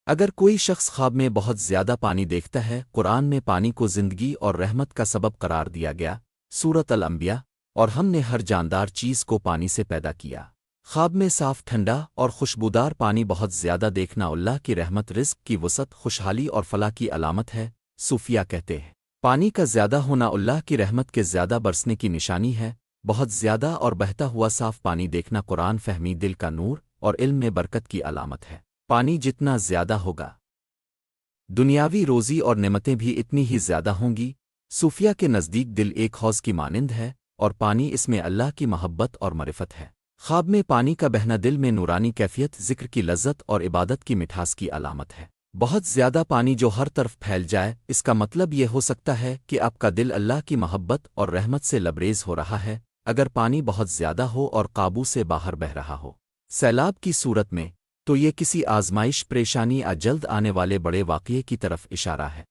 اگر کوئی شخص خواب میں بہت زیادہ پانی دیکھتا ہے، قرآن میں پانی کو زندگی اور رحمت کا سبب قرار دیا گیا، سورۃ الانبیاء، اور ہم نے ہر جاندار چیز کو پانی سے پیدا کیا۔ خواب میں صاف ٹھنڈا اور خوشبودار پانی بہت زیادہ دیکھنا اللہ کی رحمت، رزق کی وسعت، خوشحالی اور فلاح کی علامت ہے۔ صوفیہ کہتے ہیں پانی کا زیادہ ہونا اللہ کی رحمت کے زیادہ برسنے کی نشانی ہے۔ بہت زیادہ اور بہتا ہوا صاف پانی دیکھنا قرآن فہمی، دل کا نور اور علم میں برکت کی علامت ہے۔ پانی جتنا زیادہ ہوگا، دنیاوی روزی اور نعمتیں بھی اتنی ہی زیادہ ہوں گی۔ صوفیہ کے نزدیک دل ایک حوض کی مانند ہے اور پانی اس میں اللہ کی محبت اور معرفت ہے۔ خواب میں پانی کا بہنا دل میں نورانی کیفیت، ذکر کی لذت اور عبادت کی مٹھاس کی علامت ہے۔ بہت زیادہ پانی جو ہر طرف پھیل جائے، اس کا مطلب یہ ہو سکتا ہے کہ آپ کا دل اللہ کی محبت اور رحمت سے لبریز ہو رہا ہے۔ اگر پانی بہت زیادہ ہو اور قابو سے باہر بہہ رہا ہو، سیلاب کی صورت میں، تو یہ کسی آزمائش، پریشانی یا جلد آنے والے بڑے واقعے کی طرف اشارہ ہے۔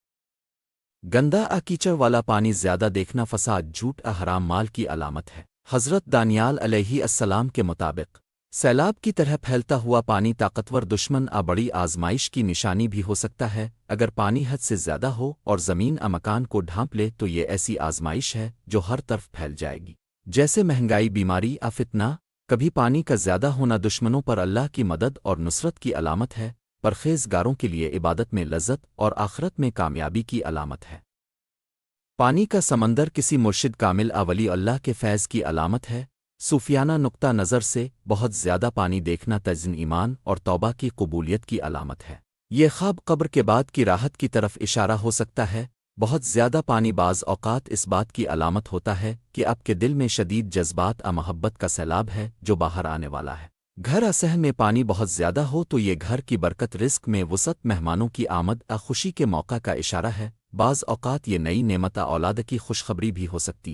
گندا کیچڑ والا پانی زیادہ دیکھنا فساد، جھوٹ، حرام مال کی علامت ہے۔ حضرت دانیال علیہ السلام کے مطابق سیلاب کی طرح پھیلتا ہوا پانی طاقتور دشمن بڑی آزمائش کی نشانی بھی ہو سکتا ہے۔ اگر پانی حد سے زیادہ ہو اور زمین مکان کو ڈھانپ لے تو یہ ایسی آزمائش ہے جو ہر طرف پھیل جائے گی، جیسے مہنگائی، بیماری، فتنہ۔ کبھی پانی کا زیادہ ہونا دشمنوں پر اللہ کی مدد اور نصرت کی علامت ہے، پرہیزگاروں کے لیے عبادت میں لذت اور آخرت میں کامیابی کی علامت ہے۔ پانی کا سمندر کسی مرشد کامل ولی اللہ کے فیض کی علامت ہے۔ صوفیانہ نقطہ نظر سے بہت زیادہ پانی دیکھنا تزئین ایمان اور توبہ کی قبولیت کی علامت ہے۔ یہ خواب قبر کے بعد کی راحت کی طرف اشارہ ہو سکتا ہے۔ بہت زیادہ پانی بعض اوقات اس بات کی علامت ہوتا ہے کہ آپ کے دل میں شدید جذبات محبت کا سیلاب ہے جو باہر آنے والا ہے۔ گھر صحن میں پانی بہت زیادہ ہو تو یہ گھر کی برکت، رزق میں وسعت، مہمانوں کی آمد، خوشی کے موقع کا اشارہ ہے۔ بعض اوقات یہ نئی نعمت، اولاد کی خوشخبری بھی ہو سکتی